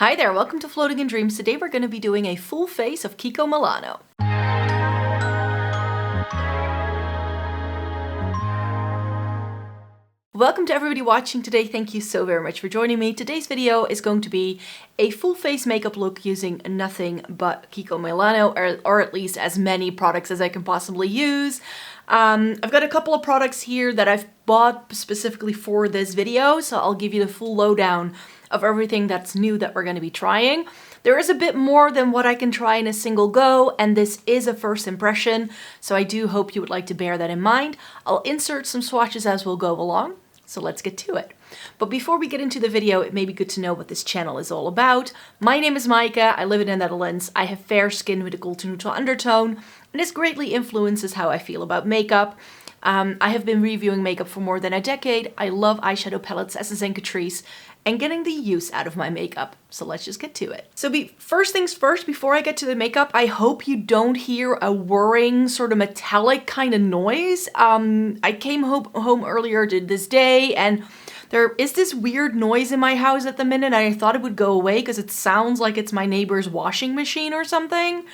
Hi there, welcome to Floating in Dreams. Today we're going to be doing a full face of Kiko Milano. Welcome to everybody watching today. Thank you so very much for joining me. Today's video is going to be a full face makeup look using nothing but Kiko Milano, or at least as many products as I can possibly use. I've got a couple of products here that I've bought specifically for this video, so I'll give you the full lowdown of everything that's new that we're going to be trying. There is a bit more than what I can try in a single go, and this is a first impression, so I do hope you would like to bear that in mind. I'll insert some swatches as we'll go along, so let's get to it. But before we get into the video, it may be good to know what this channel is all about. My name is Maaike, I live in the Netherlands, I have fair skin with a gold to neutral undertone, and this greatly influences how I feel about makeup. I have been reviewing makeup for more than a decade. I love eyeshadow palettes, Essence and Catrice, and getting the use out of my makeup. So let's just get to it. So first things first, before I get to the makeup, I hope you don't hear a whirring, sort of metallic kind of noise. I came home earlier this day, and there is this weird noise in my house at the minute, and I thought it would go away because it sounds like it's my neighbor's washing machine or something.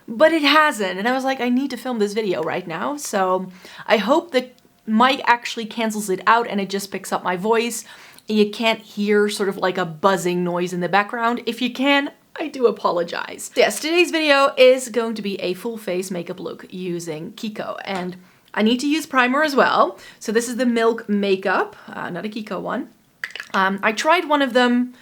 But it hasn't, and I was like, I need to film this video right now, so I hope that mic actually cancels it out and it just picks up my voice. You can't hear sort of like a buzzing noise in the background. If you can, I do apologize. Yes, today's video is going to be a full face makeup look using Kiko, and I need to use primer as well. So this is the Milk Makeup, not a Kiko one. I tried one of the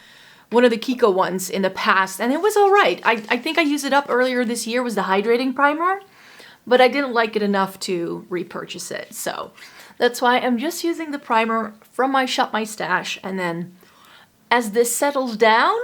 Kiko ones in the past, and it was all right. I think I used it up earlier this year, was the hydrating primer, but I didn't like it enough to repurchase it. So that's why I'm just using the primer from my Shop My Stash, and then as this settles down,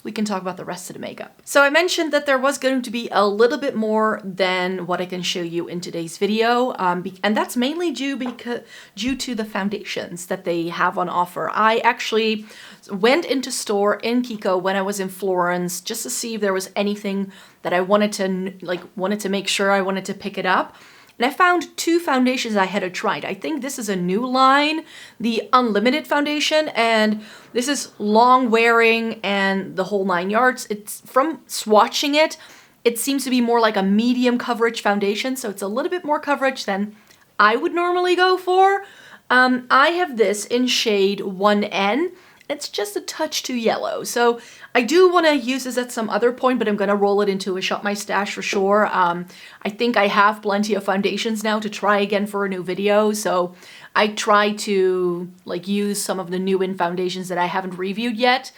we can talk about the rest of the makeup. So I mentioned that there was going to be a little bit more than what I can show you in today's video, and that's mainly due to the foundations that they have on offer. I actually went into store in Kiko when I was in Florence just to see if there was anything that I wanted to make sure I wanted to pick it up. And I found two foundations I hadn't tried. I think this is a new line, the Unlimited foundation, and this is long wearing and the whole 9 yards. It's from swatching it, it seems to be more like a medium coverage foundation, so it's a little bit more coverage than I would normally go for. I have this in shade 1N. It's just a touch too yellow, so I do want to use this at some other point, but I'm going to roll it into a Shop My Stash for sure. I think I have plenty of foundations now to try again for a new video, so I try to use some of the new in foundations that I haven't reviewed yet,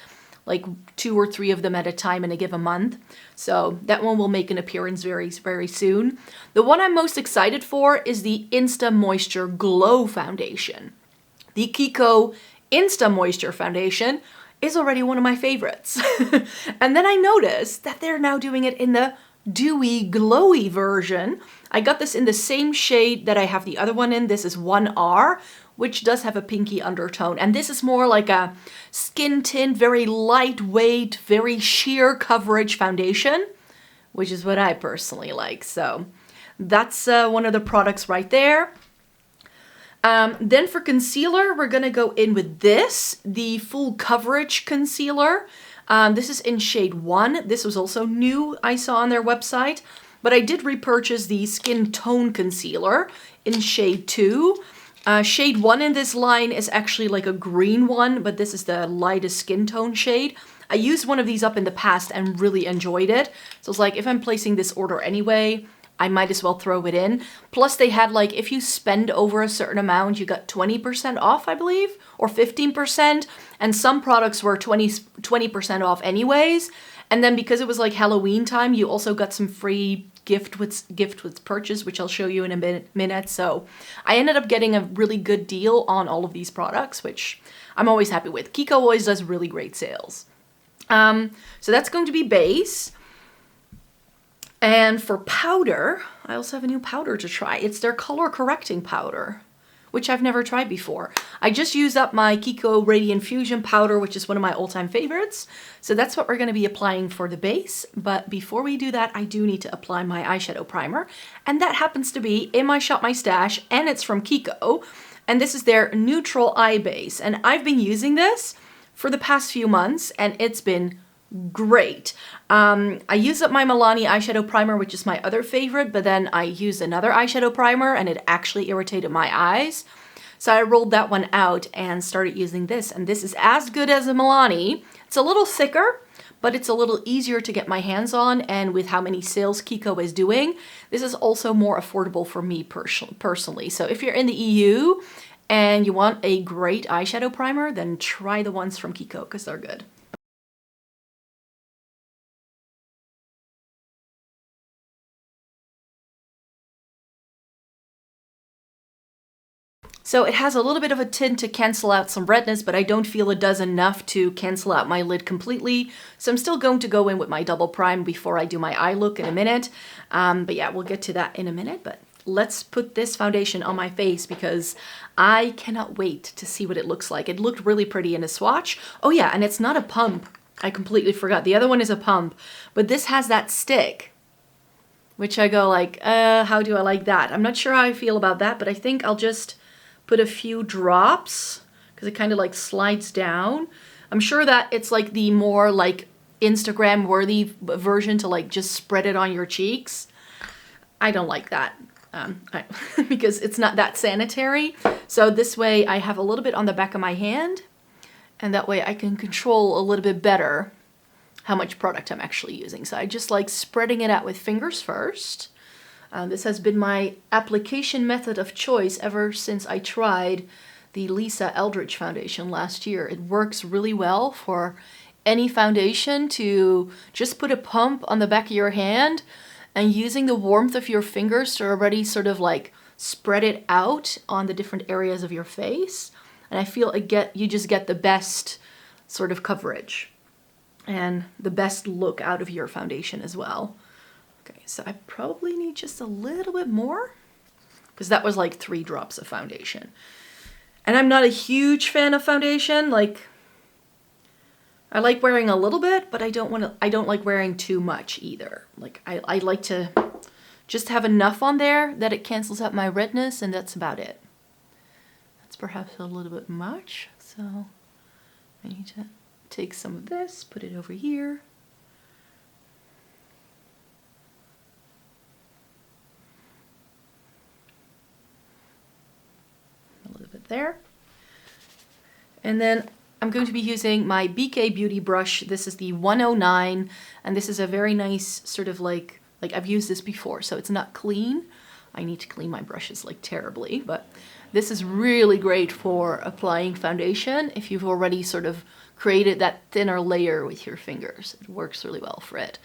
like 2 or 3 of them at a time in a given month. So that one will make an appearance very, very soon. The one I'm most excited for is the Insta Moisture Glow Foundation. The Kiko Insta Moisture Foundation is already one of my favorites. And then I noticed that they're now doing it in the dewy, glowy version. I got this in the same shade that I have the other one in. This is 1R, which does have a pinky undertone. And this is more like a skin tint, very lightweight, very sheer coverage foundation, which is what I personally like. So that's one of the products right there. Then for concealer, we're gonna go in with this, the full coverage concealer. This is in shade 1. This was also new, I saw on their website, but I did repurchase the Skin Tone Concealer in shade 2. Shade 1 in this line is actually like a green one, but this is the lightest skin tone shade. I used one of these up in the past and really enjoyed it. So it's like, if I'm placing this order anyway, I might as well throw it in. Plus they had if you spend over a certain amount, you got 20% off, I believe, or 15%. And some products were 20% off anyways. And then because it was Halloween time, you also got some free gift with purchase, which I'll show you in a minute. So I ended up getting a really good deal on all of these products, which I'm always happy with. Kiko always does really great sales. So that's going to be base. And for powder, I also have a new powder to try. It's their color correcting powder, which I've never tried before. I just used up my Kiko Radiant Fusion powder, which is one of my all-time favorites. So that's what we're going to be applying for the base. But before we do that, I do need to apply my eyeshadow primer. And that happens to be in my Shop My Stash, and it's from Kiko. And this is their Neutral Eye Base. And I've been using this for the past few months, and it's been great. I used up my Milani eyeshadow primer, which is my other favorite, but then I used another eyeshadow primer and it actually irritated my eyes. So I rolled that one out and started using this, and this is as good as a Milani. It's a little thicker, but it's a little easier to get my hands on, and with how many sales Kiko is doing, this is also more affordable for me personally. So if you're in the EU and you want a great eyeshadow primer, then try the ones from Kiko because they're good. So it has a little bit of a tint to cancel out some redness, but I don't feel it does enough to cancel out my lid completely. So I'm still going to go in with my double prime before I do my eye look in a minute. But yeah, we'll get to that in a minute. But let's put this foundation on my face because I cannot wait to see what it looks like. It looked really pretty in a swatch. Oh yeah, and it's not a pump. I completely forgot. The other one is a pump, but this has that stick, which I go like, how do I like that? I'm not sure how I feel about that, but I think I'll just put a few drops because it kind of like slides down. I'm sure that it's like the more like Instagram worthy version to like just spread it on your cheeks. I don't like that because it's not that sanitary. So this way I have a little bit on the back of my hand, and that way I can control a little bit better how much product I'm actually using. So I just like spreading it out with fingers first. This has been my application method of choice ever since I tried the Lisa Eldridge foundation last year. It works really well for any foundation to just put a pump on the back of your hand and using the warmth of your fingers to already sort of like spread it out on the different areas of your face. And I feel you just get the best sort of coverage and the best look out of your foundation as well. Okay, so I probably need just a little bit more because that was like 3 drops of foundation. And I'm not a huge fan of foundation. Like, I like wearing a little bit, but I don't like wearing too much either. Like, I like to just have enough on there that it cancels out my redness, and that's about it. That's perhaps a little bit much, so I need to take some of this, put it over here. There. And then I'm going to be using my BK Beauty brush. This is the 109, and this is a very nice sort of like I've used this before, so it's not clean. I need to clean my brushes like terribly, but this is really great for applying foundation if you've already sort of created that thinner layer with your fingers. It works really well for it.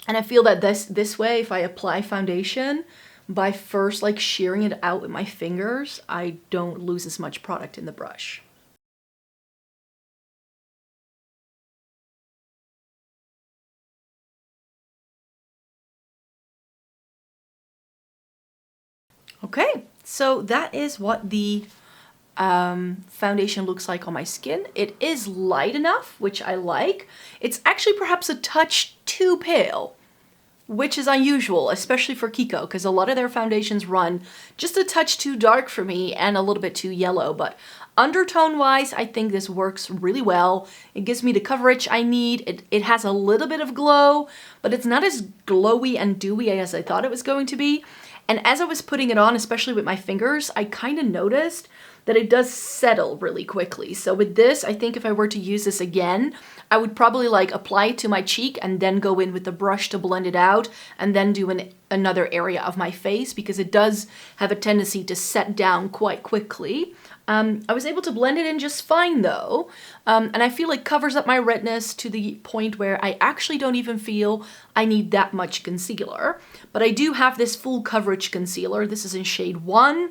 And I feel that this way, if I apply foundation, by first like shearing it out with my fingers, I don't lose as much product in the brush. Okay, so that is what the foundation looks like on my skin. It is light enough, which I like. It's actually perhaps a touch too pale, which is unusual, especially for Kiko, because a lot of their foundations run just a touch too dark for me and a little bit too yellow. But undertone-wise, I think this works really well. It gives me the coverage I need. It has a little bit of glow, but it's not as glowy and dewy as I thought it was going to be. And as I was putting it on, especially with my fingers, I kind of noticed that it does settle really quickly. So with this, I think if I were to use this again, I would probably like apply it to my cheek and then go in with the brush to blend it out and then do another area of my face because it does have a tendency to set down quite quickly. I was able to blend it in just fine though, and I feel it covers up my redness to the point where I actually don't even feel I need that much concealer. But I do have this full coverage concealer. This is in shade 1.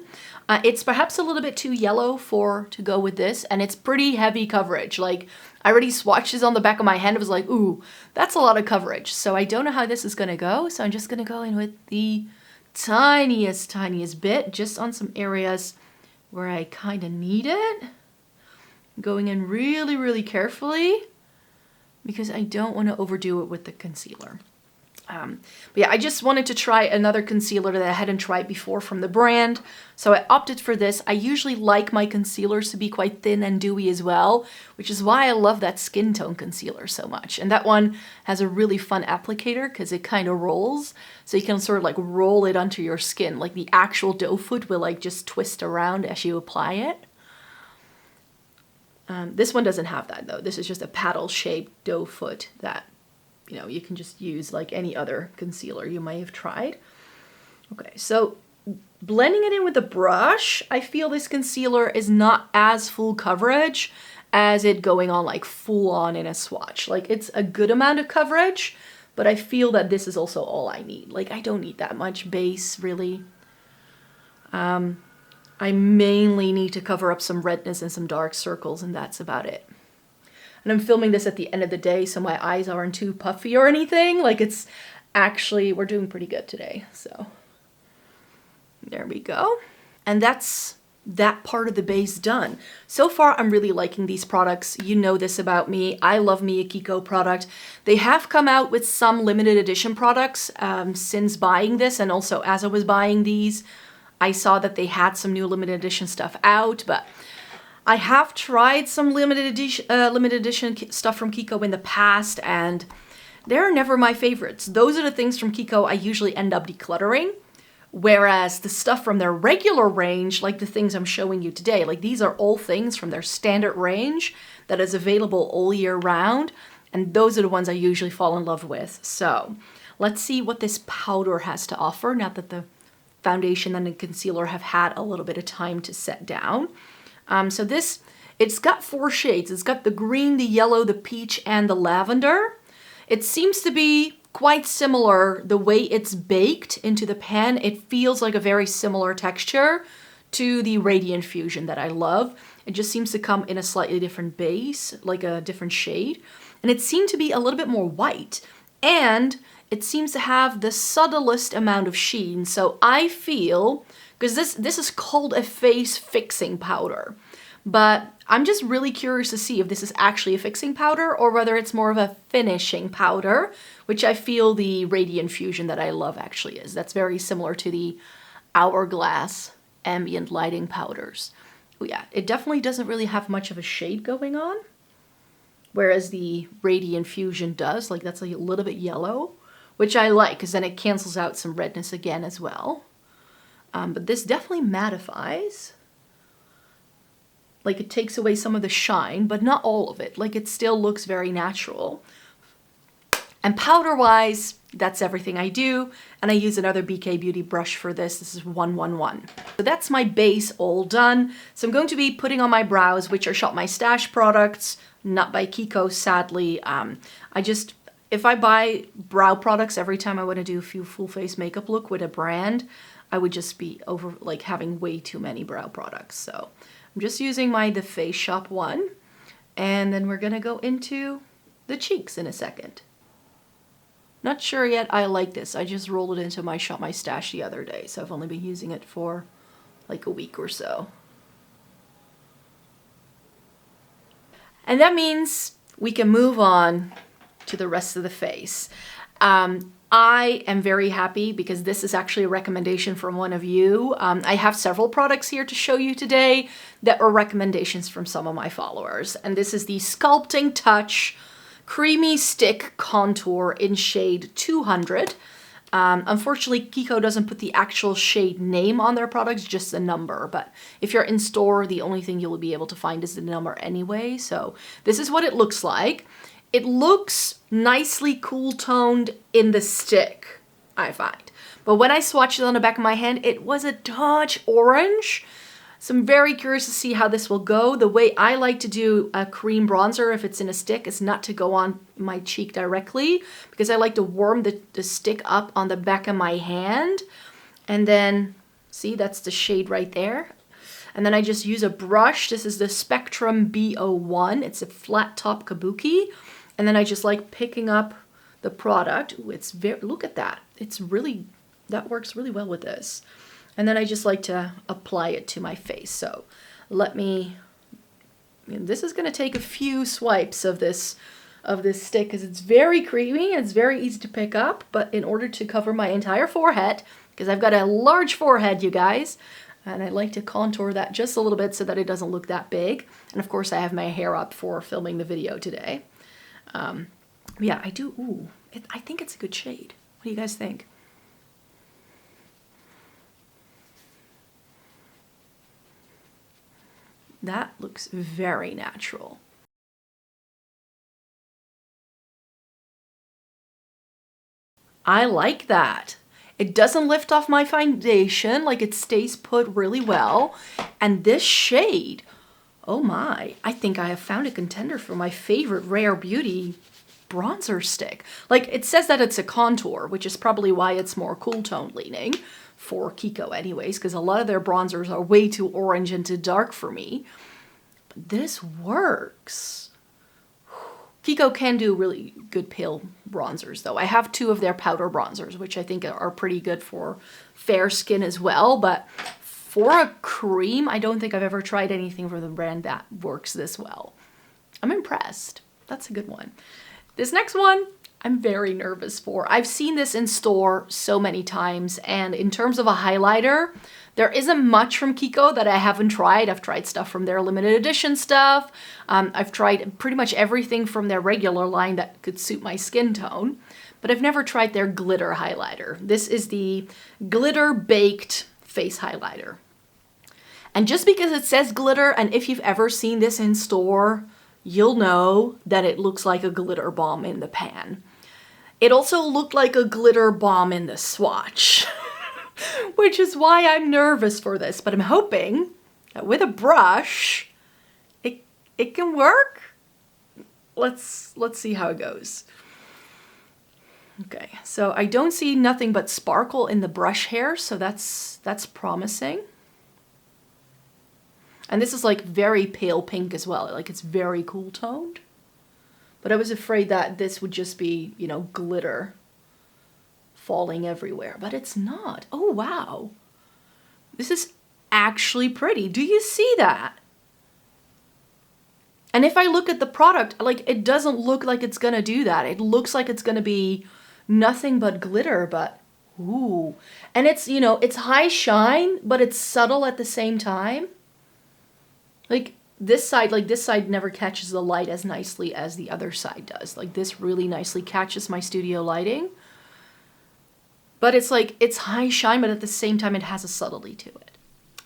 It's perhaps a little bit too yellow to go with this, and it's pretty heavy coverage. Like, I already swatched this on the back of my hand. It was like, ooh, that's a lot of coverage. So I don't know how this is gonna go, so I'm just gonna go in with the tiniest bit, just on some areas where I kind of need it. Going in really carefully because I don't want to overdo it with the concealer. But yeah, I just wanted to try another concealer that I hadn't tried before from the brand. So I opted for this. I usually like my concealers to be quite thin and dewy as well, which is why I love that skin tone concealer so much. And that one has a really fun applicator because it kind of rolls. So you can sort of like roll it onto your skin. Like the actual doe foot will like just twist around as you apply it. This one doesn't have that though. This is just a paddle shaped doe foot that, you know, you can just use like any other concealer you may have tried. Okay, so blending it in with a brush, I feel this concealer is not as full coverage as it going on like full on in a swatch. Like it's a good amount of coverage, but I feel that this is also all I need. Like I don't need that much base really. I mainly need to cover up some redness and some dark circles, and that's about it. And I'm filming this at the end of the day, so my eyes aren't too puffy or anything. Like it's actually, we're doing pretty good today. So there we go. And that's that part of the base done. So far, I'm really liking these products. You know this about me. I love me a Kiko product. They have come out with some limited edition products since buying this. And also as I was buying these, I saw that they had some new limited edition stuff out, but I have tried some limited edition stuff from Kiko in the past, and they're never my favorites. Those are the things from Kiko I usually end up decluttering, whereas the stuff from their regular range, like the things I'm showing you today, like these are all things from their standard range that is available all year round, and those are the ones I usually fall in love with. So let's see what this powder has to offer now that the foundation and the concealer have had a little bit of time to set down. So this, it's got 4 shades. It's got the green, the yellow, the peach, and the lavender. It seems to be quite similar the way it's baked into the pan. It feels like a very similar texture to the Radiant Fusion that I love. It just seems to come in a slightly different base, like a different shade. And it seemed to be a little bit more white. And it seems to have the subtlest amount of sheen. So I feel, because this is called a face fixing powder, but I'm just really curious to see if this is actually a fixing powder or whether it's more of a finishing powder, which I feel the Radiant Fusion that I love actually is. That's very similar to the Hourglass ambient lighting powders. Oh yeah, it definitely doesn't really have much of a shade going on, whereas the Radiant Fusion does. Like that's a little bit yellow, which I like because then it cancels out some redness again as well. But this definitely mattifies. Like it takes away some of the shine, but not all of it. Like it still looks very natural. And powder-wise, that's everything I do. And I use another BK Beauty brush for this. This is 111. So that's my base all done. So I'm going to be putting on my brows, which are Shop My Stash products, not by Kiko, sadly. If I buy brow products every time I want to do a few full face makeup look with a brand, I would just be over like having way too many brow products. So I'm just using the Face Shop one, and then we're gonna go into the cheeks in a second. Not sure yet I like this. I just rolled it into my Shop My Stash the other day, so I've only been using it for like a week or so. And that means we can move on to the rest of the face. I am very happy because this is actually a recommendation from one of you. I have several products here to show you today that are recommendations from some of my followers. And this is the Sculpting Touch Creamy Stick Contour in shade 200. Unfortunately, Kiko doesn't put the actual shade name on their products, just the number. But if you're in store, the only thing you'll be able to find is the number anyway. So this is what it looks like. It looks nicely cool toned in the stick, I find. But when I swatched it on the back of my hand, it was a touch orange. So I'm very curious to see how this will go. The way I like to do a cream bronzer if it's in a stick is not to go on my cheek directly, because I like to warm the stick up on the back of my hand. And then, see, that's the shade right there. And then I just use a brush. This is the Spectrum B01. It's a flat top kabuki. And then I just like picking up the product. Ooh, it's very, look at that. It's really, that works really well with this. And then I just like to apply it to my face. So let me, this is gonna take a few swipes of this of this stick because it's very creamy. It's very easy to pick up, but in order to cover my entire forehead, because I've got a large forehead, you guys, and I like to contour that just a little bit so that it doesn't look that big. And of course I have my hair up for filming the video today. Yeah, I do. Ooh, I think it's a good shade. What do you guys think? That looks very natural. I like that. It doesn't lift off my foundation, like it stays put really well. And this shade, oh my, I think I have found a contender for my favorite Rare Beauty bronzer stick. Like it says that it's a contour, which is probably why it's more cool tone leaning for Kiko anyways, because a lot of their bronzers are way too orange and too dark for me. But this works. Kiko can do really good pale bronzers though. I have 2 of their powder bronzers, which I think are pretty good for fair skin as well. But for a cream, I don't think I've ever tried anything from the brand that works this well. I'm impressed. That's a good one. This next one, I'm very nervous for. I've seen this in store so many times, and in terms of a highlighter, there isn't much from Kiko that I haven't tried. I've tried stuff from their limited edition stuff. I've tried pretty much everything from their regular line that could suit my skin tone, but I've never tried their glitter highlighter. This is the Glitter Baked Face Highlighter. And just because it says glitter, and if you've ever seen this in store, you'll know that it looks like a glitter bomb in the pan. It also looked like a glitter bomb in the swatch, which is why I'm nervous for this, but I'm hoping that with a brush, it can work. Let's see how it goes. Okay, so I don't see nothing but sparkle in the brush hair, so that's promising. And this is like very pale pink as well, like it's very cool toned. But I was afraid that this would just be, you know, glitter falling everywhere, but it's not. Oh, wow. This is actually pretty. Do you see that? And if I look at the product, like it doesn't look like it's gonna do that. It looks like it's gonna be nothing but glitter, but ooh. And it's, you know, it's high shine, but it's subtle at the same time. Like this side never catches the light as nicely as the other side does. Like this really nicely catches my studio lighting. But it's like, it's high shine, but at the same time it has a subtlety to it.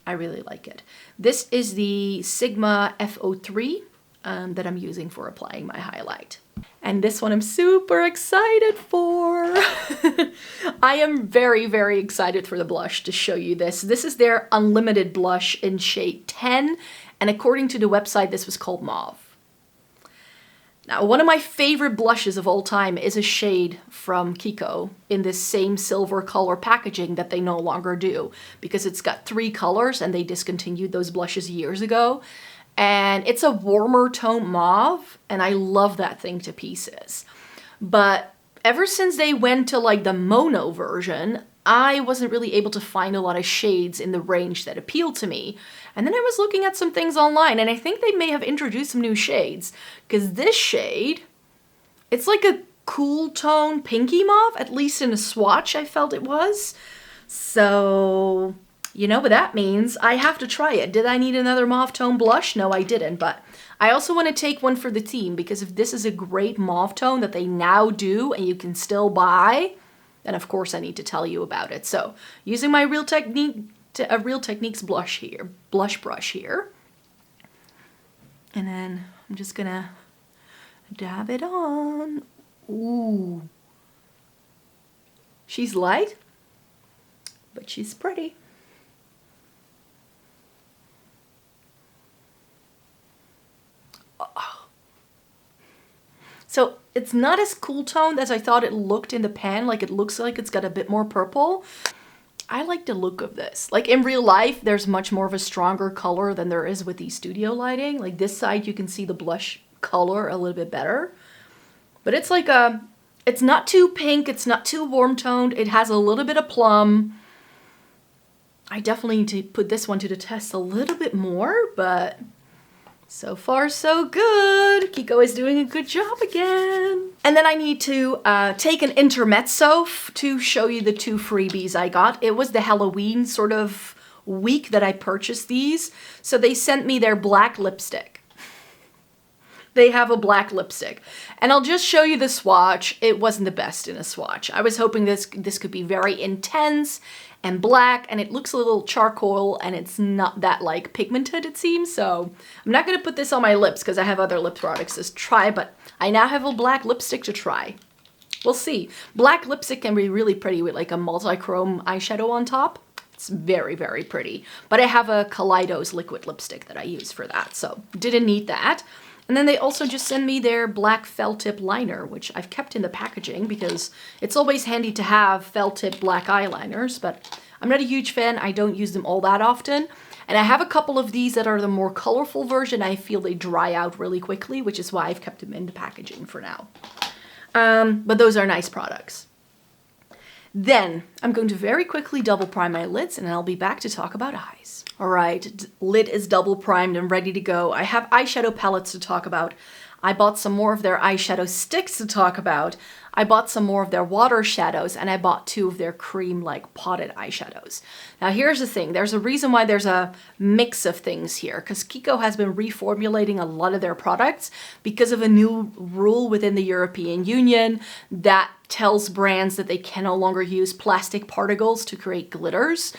I really like it. This is the Sigma F03 that I'm using for applying my highlight. And this one I'm super excited for. I am very, very excited for the blush to show you this. This is their Unlimited blush in shade 10. And according to the website, this was called Mauve. Now, one of my favorite blushes of all time is a shade from Kiko in this same silver color packaging that they no longer do because it's got 3 colors and they discontinued those blushes years ago. And it's a warmer tone mauve, and I love that thing to pieces. But ever since they went to like the mono version, I wasn't really able to find a lot of shades in the range that appealed to me. And then I was looking at some things online, and I think they may have introduced some new shades, because this shade, it's like a cool tone pinky mauve, at least in a swatch I felt it was. So, you know what that means. I have to try it. Did I need another mauve tone blush? No, I didn't, but I also want to take one for the team, because if this is a great mauve tone that they now do and you can still buy, then of course I need to tell you about it. So, using my Real Techniques blush brush here. And then I'm just gonna dab it on. Ooh. She's light, but she's pretty. Oh. So it's not as cool toned as I thought it looked in the pan. Like it looks like it's got a bit more purple. I like the look of this. Like in real life, there's much more of a stronger color than there is with the studio lighting. Like this side, you can see the blush color a little bit better. But it's like it's not too pink, it's not too warm toned. It has a little bit of plum. I definitely need to put this one to the test a little bit more, but So far, so good. Kiko is doing a good job again. And then I need to take an intermezzo to show you the 2 freebies I got. It was the Halloween sort of week that I purchased these. So they sent me their black lipstick. They have a black lipstick. And I'll just show you the swatch. It wasn't the best in a swatch. I was hoping this could be very intense and black, and it looks a little charcoal, and it's not that like pigmented, it seems. So I'm not gonna put this on my lips because I have other lip products to try, but I now have a black lipstick to try. We'll see. Black lipstick can be really pretty with like a multi-chrome eyeshadow on top. It's very, very pretty. But I have a Kaleidos liquid lipstick that I use for that, so didn't need that. And then they also just send me their black felt tip liner, which I've kept in the packaging because it's always handy to have felt tip black eyeliners, but I'm not a huge fan. I don't use them all that often. And I have a couple of these that are the more colorful version. I feel they dry out really quickly, which is why I've kept them in the packaging for now. But those are nice products. Then I'm going to very quickly double prime my lids, and I'll be back to talk about eyes. All right, lid is double primed and ready to go. I have eyeshadow palettes to talk about. I bought some more of their eyeshadow sticks to talk about. I bought some more of their water shadows, and I bought 2 of their cream-like potted eyeshadows. Now here's the thing, there's a reason why there's a mix of things here, because Kiko has been reformulating a lot of their products because of a new rule within the European Union that tells brands that they can no longer use plastic particles to create glitters.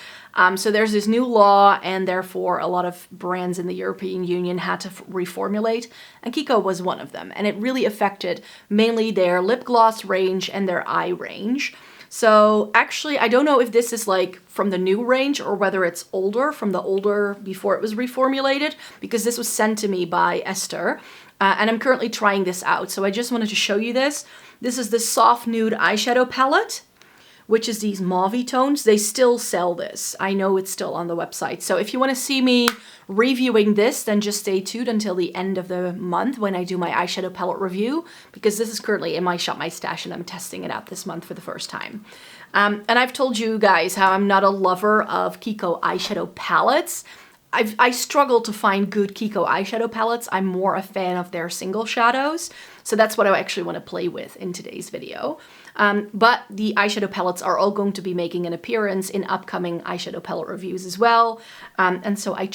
So there's this new law, and therefore a lot of brands in the European Union had to reformulate, and Kiko was one of them. And it really affected mainly their lip gloss range and their eye range. So actually, I don't know if this is like from the new range or whether it's older, from the older before it was reformulated, because this was sent to me by Esther. And I'm currently trying this out. So I just wanted to show you this. This is the soft nude eyeshadow palette, which is these mauve tones. They still sell this. I know it's still on the website. So if you want to see me reviewing this, then just stay tuned until the end of the month when I do my eyeshadow palette review, because this is currently in my Shop My Stash and I'm testing it out this month for the first time. And I've told you guys how I'm not a lover of Kiko eyeshadow palettes. I struggle to find good Kiko eyeshadow palettes. I'm more a fan of their single shadows. So that's what I actually want to play with in today's video. But the eyeshadow palettes are all going to be making an appearance in upcoming eyeshadow palette reviews as well. And so I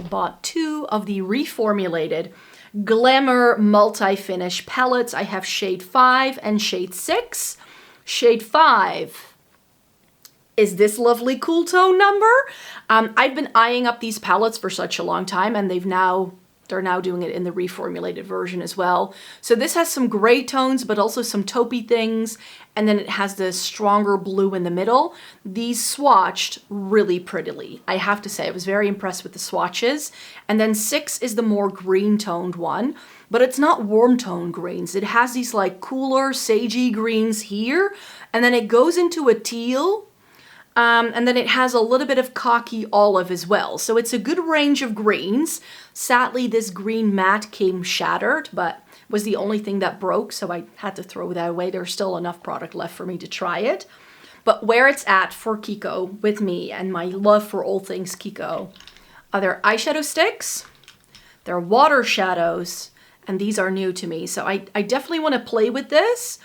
bought 2 of the reformulated Glamour multi-finish palettes. I have shade 5 and shade 6. Shade 5 is this lovely cool tone number. I've been eyeing up these palettes for such a long time, and they're now doing it in the reformulated version as well. So this has some gray tones, but also some taupey things, and then it has the stronger blue in the middle. These swatched really prettily. I have to say, I was very impressed with the swatches. And then 6 is the more green toned one, but it's not warm tone greens. It has these like cooler sagey greens here, and then it goes into a teal, and then it has a little bit of cocky olive as well. So it's a good range of greens. Sadly, this green matte came shattered, but was the only thing that broke, so I had to throw that away. There's still enough product left for me to try it. But where it's at for Kiko with me and my love for all things Kiko are their eyeshadow sticks, their water shadows, and these are new to me. So I definitely want to play with this.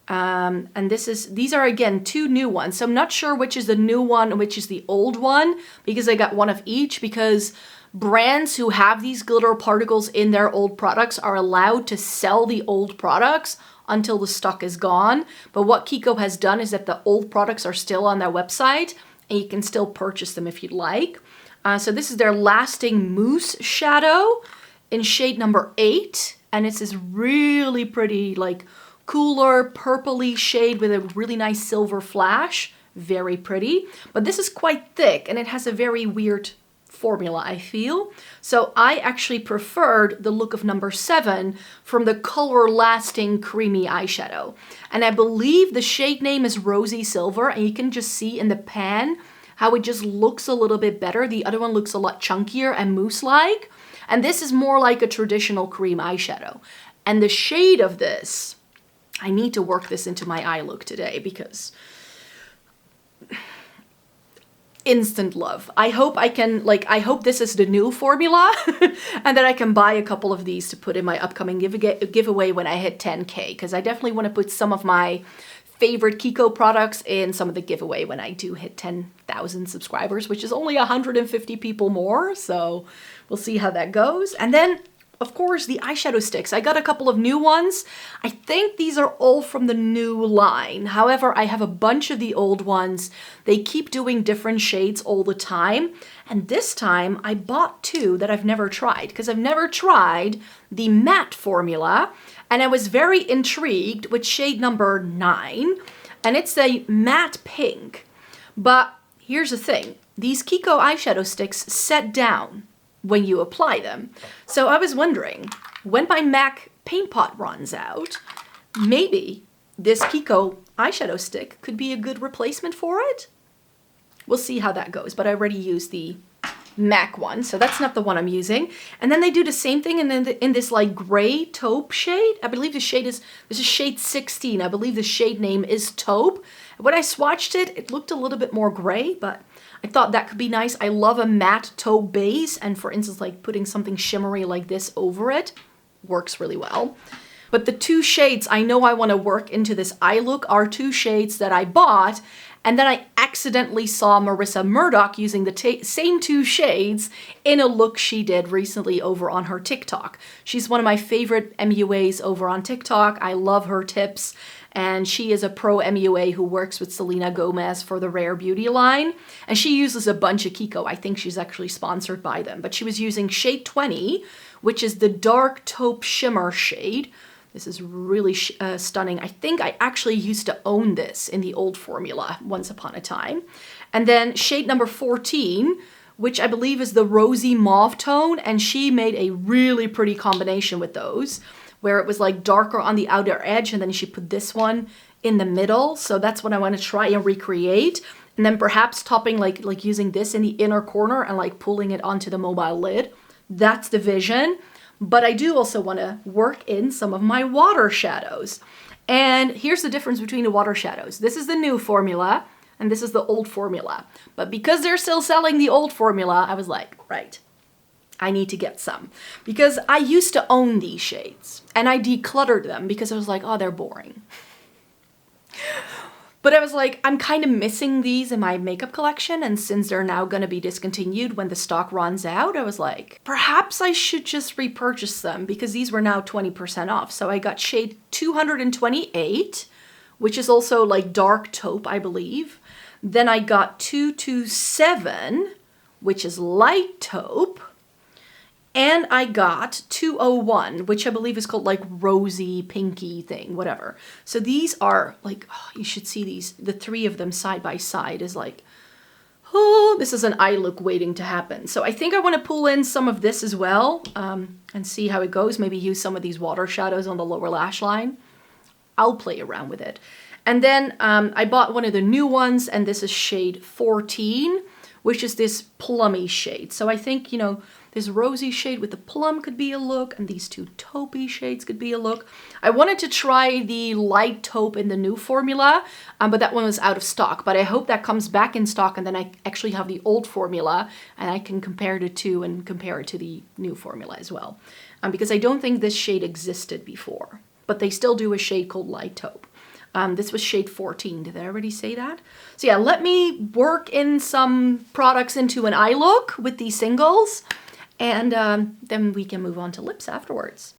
And these are again 2 new ones. So I'm not sure which is the new one and which is the old one, because I got one of each, because brands who have these glitter particles in their old products are allowed to sell the old products until the stock is gone. But what Kiko has done is that the old products are still on their website and you can still purchase them if you'd like. So this is their Lasting Mousse shadow in shade number 8. And it's this really pretty, like, cooler purpley shade with a really nice silver flash. Very pretty. But this is quite thick and it has a very weird formula, I feel. So I actually preferred the look of number 7 from the Color Lasting Creamy Eyeshadow. And I believe the shade name is Rosy Silver, and you can just see in the pan how it just looks a little bit better. The other one looks a lot chunkier and mousse-like. And this is more like a traditional cream eyeshadow. And the shade of this, I need to work this into my eye look today, because instant love. I hope I can, like, I hope this is the new formula and that I can buy a couple of these to put in my upcoming giveaway when I hit 10K, because I definitely want to put some of my favorite Kiko products in some of the giveaway when I do hit 10,000 subscribers, which is only 150 people more. So we'll see how that goes. And then, of course, the eyeshadow sticks. I got a couple of new ones. I think these are all from the new line. However, I have a bunch of the old ones. They keep doing different shades all the time. And this time I bought two that I've never tried, because I've never tried the matte formula. And I was very intrigued with shade number 9. And it's a matte pink. But here's the thing. These Kiko eyeshadow sticks set down when you apply them. So I was wondering, when my MAC paint pot runs out, maybe this Kiko eyeshadow stick could be a good replacement for it. We'll see how that goes, but I already used the MAC one, so that's not the one I'm using. And then they do the same thing in this like gray taupe shade. I believe this is shade 16. I believe the shade name is taupe. When I swatched it, it looked a little bit more gray, but I thought that could be nice. I love a matte taupe base, and for instance, like putting something shimmery like this over it works really well. But the two shades I know I want to work into this eye look are two shades that I bought, and then I accidentally saw Marissa Murdoch using the same two shades in a look she did recently over on her TikTok. She's one of my favorite MUAs over on TikTok. I love her tips. And she is a pro MUA who works with Selena Gomez for the Rare Beauty line. And she uses a bunch of Kiko. I think she's actually sponsored by them. But she was using shade 20, which is the dark taupe shimmer shade. This is really stunning. I think I actually used to own this in the old formula once upon a time. And then shade number 14, which I believe is the rosy mauve tone. And she made a really pretty combination with those, where it was like darker on the outer edge, and then she put this one in the middle. So that's what I want to try and recreate. And then perhaps topping like using this in the inner corner and like pulling it onto the mobile lid. That's the vision. But I do also want to work in some of my water shadows. And here's the difference between the water shadows. This is the new formula and this is the old formula. But because they're still selling the old formula, I was like, right, I need to get some, because I used to own these shades and I decluttered them because I was like, oh, they're boring. But I was like, I'm kind of missing these in my makeup collection, and since they're now going to be discontinued when the stock runs out, I was like, perhaps I should just repurchase them, because these were now 20% off. So I got shade 228, which is also like dark taupe, I believe. Then I got 227, which is light taupe. And I got 201, which I believe is called like rosy, pinky thing, whatever. So these are like, oh, you should see these, the three of them side by side is like, oh, this is an eye look waiting to happen. So I think I want to pull in some of this as well and see how it goes. Maybe use some of these water shadows on the lower lash line. I'll play around with it. And then I bought one of the new ones, and this is shade 14, which is this plummy shade. So I think, you know, this rosy shade with the plum could be a look, and these two taupey shades could be a look. I wanted to try the light taupe in the new formula, but that one was out of stock. But I hope that comes back in stock, and then I actually have the old formula, and I can compare the two and compare it to the new formula as well. Because I don't think this shade existed before, but they still do a shade called light taupe. This was shade 14. Did I already say that? So yeah, let me work in some products into an eye look with these singles. And then we can move on to lips afterwards.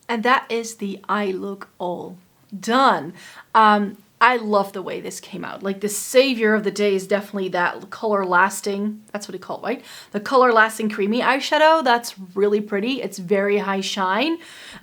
And that is the eye look all done. I love the way this came out. Like the savior of the day is definitely that color lasting, that's what they call it, right? The color lasting creamy eyeshadow, that's really pretty. It's very high shine.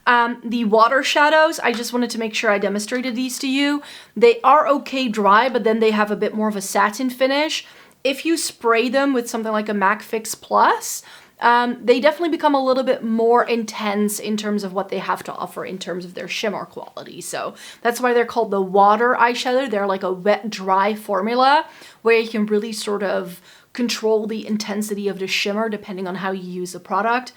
The water shadows, I just wanted to make sure I demonstrated these to you. They are okay dry, but then they have a bit more of a satin finish. If you spray them with something like a MAC Fix Plus, they definitely become a little bit more intense in terms of what they have to offer in terms of their shimmer quality. So that's why they're called the water eyeshadow. They're like a wet, dry formula where you can really sort of control the intensity of the shimmer depending on how you use the product.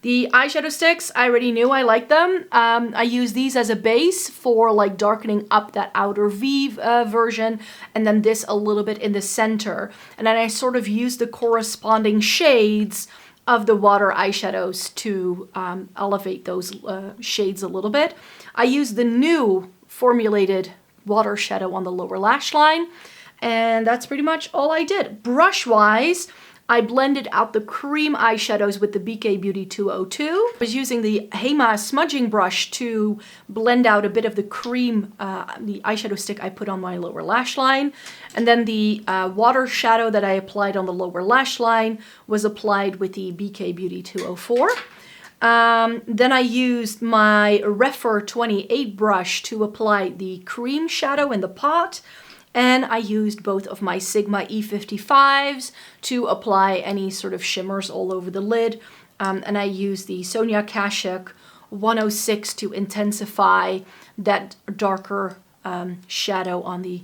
The eyeshadow sticks, I already knew I liked them. I use these as a base for like darkening up that outer V version, and then this a little bit in the center. And then I sort of use the corresponding shades of the water eyeshadows to elevate those shades a little bit. I use the new formulated water shadow on the lower lash line, and that's pretty much all I did. Brush-wise, I blended out the cream eyeshadows with the BK Beauty 202. I was using the Hema smudging brush to blend out a bit of the cream, the eyeshadow stick I put on my lower lash line. And then the water shadow that I applied on the lower lash line was applied with the BK Beauty 204. Then I used my Refer 28 brush to apply the cream shadow in the pot. And I used both of my Sigma E55s to apply any sort of shimmers all over the lid. And I used the Sonia Kashuk 106 to intensify that darker shadow on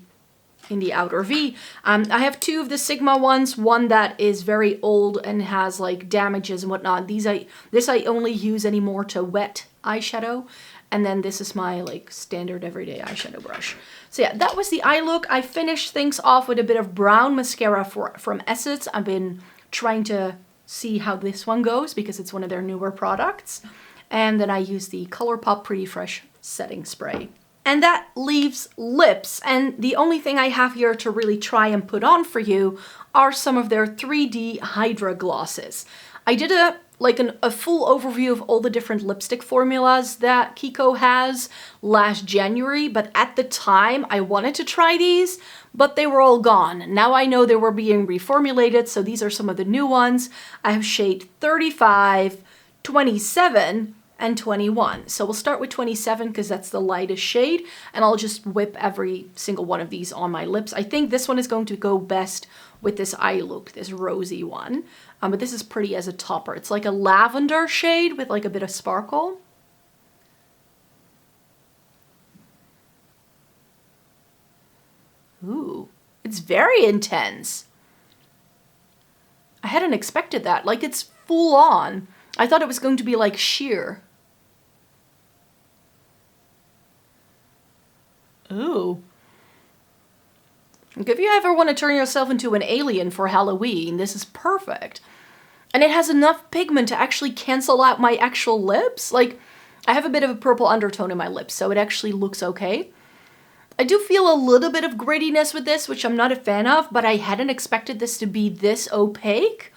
in the outer V. I have two of the Sigma ones, one that is very old and has like damages and whatnot. This I only use anymore to wet eyeshadow. And then this is my like standard everyday eyeshadow brush. So yeah, that was the eye look. I finished things off with a bit of brown mascara from Essence. I've been trying to see how this one goes because it's one of their newer products. And then I used the ColourPop Pretty Fresh setting spray. And that leaves lips. And the only thing I have here to really try and put on for you are some of their 3D Hydra glosses. I did a full overview of all the different lipstick formulas that Kiko has last January, but at the time I wanted to try these, but they were all gone. Now I know they were being reformulated, so these are some of the new ones. I have shade 35, 27, and 21. So we'll start with 27 because that's the lightest shade, and I'll just whip every single one of these on my lips. I think this one is going to go best with this eye look, this rosy one. But this is pretty as a topper. It's like a lavender shade with like a bit of sparkle. Ooh, it's very intense. I hadn't expected that. Like it's full on. I thought it was going to be like sheer. Ooh. Like if you ever want to turn yourself into an alien for Halloween, this is perfect. And it has enough pigment to actually cancel out my actual lips. Like, I have a bit of a purple undertone in my lips, so it actually looks okay. I do feel a little bit of grittiness with this, which I'm not a fan of, but I hadn't expected this to be this opaque.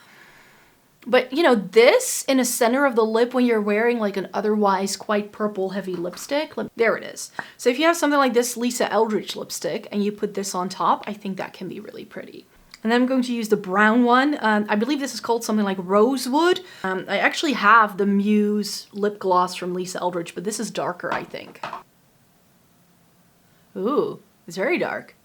But, you know, this in the center of the lip when you're wearing like an otherwise quite purple heavy lipstick, there it is. So if you have something like this Lisa Eldridge lipstick and you put this on top, I think that can be really pretty. And then I'm going to use the brown one. I believe this is called something like Rosewood. I actually have the Muse lip gloss from Lisa Eldridge, but this is darker, I think. Ooh, it's very dark.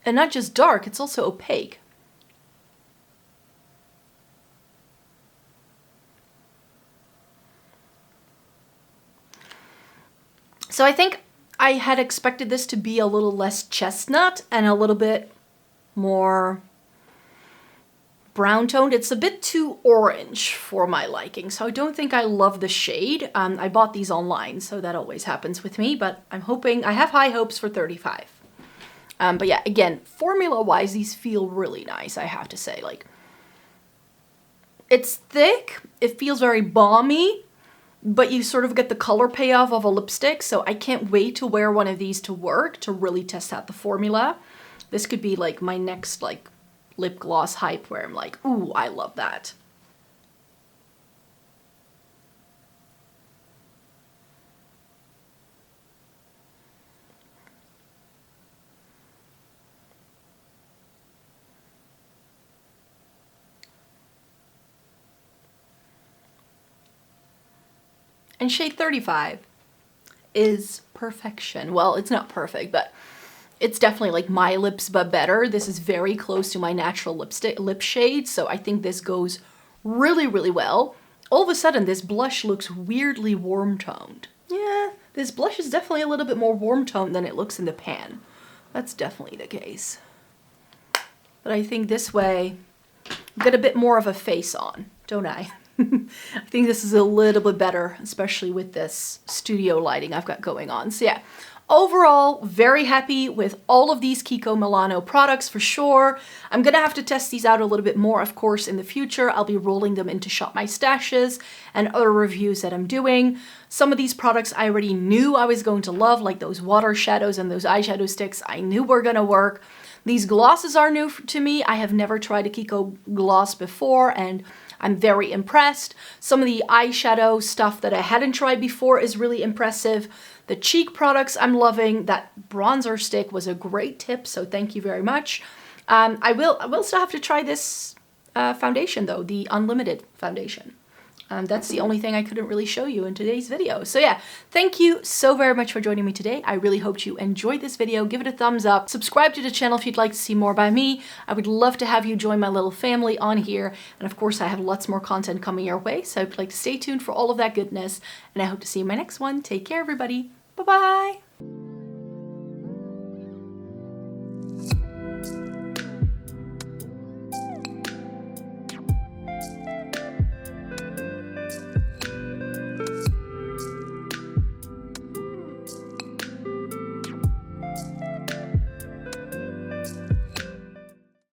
And not just dark, it's also opaque. So I think I had expected this to be a little less chestnut and a little bit more brown toned. It's a bit too orange for my liking, so I don't think I love the shade. I bought these online, so that always happens with me, but I'm hoping, I have high hopes for 35. But yeah, again, formula-wise, these feel really nice, I have to say. Like, it's thick, it feels very balmy, but you sort of get the color payoff of a lipstick, so I can't wait to wear one of these to work to really test out the formula. This could be like my next like lip gloss hype where I'm like, ooh, I love that. And shade 35 is perfection. Well, it's not perfect, but it's definitely like my lips, but better. This is very close to my natural lip shade, so I think this goes really, really well. All of a sudden, this blush looks weirdly warm-toned. Yeah, this blush is definitely a little bit more warm-toned than it looks in the pan. That's definitely the case. But I think this way, I get a bit more of a face on, don't I? I think this is a little bit better, especially with this studio lighting I've got going on. So yeah, overall, very happy with all of these Kiko Milano products for sure. I'm gonna have to test these out a little bit more, of course, in the future. I'll be rolling them into Shop My Stashes and other reviews that I'm doing. Some of these products I already knew I was going to love, like those water shadows and those eyeshadow sticks. I knew were gonna work. These glosses are new to me. I have never tried a Kiko gloss before, and I'm very impressed. Some of the eyeshadow stuff that I hadn't tried before is really impressive. The cheek products I'm loving. That bronzer stick was a great tip, so thank you very much. I will still have to try this foundation though, the Unlimited foundation. That's the only thing I couldn't really show you in today's video. So yeah, thank you so very much for joining me today. I really hope you enjoyed this video. Give it a thumbs up. Subscribe to the channel if you'd like to see more by me. I would love to have you join my little family on here. And of course, I have lots more content coming your way. So I'd like to stay tuned for all of that goodness. And I hope to see you in my next one. Take care, everybody. Bye-bye.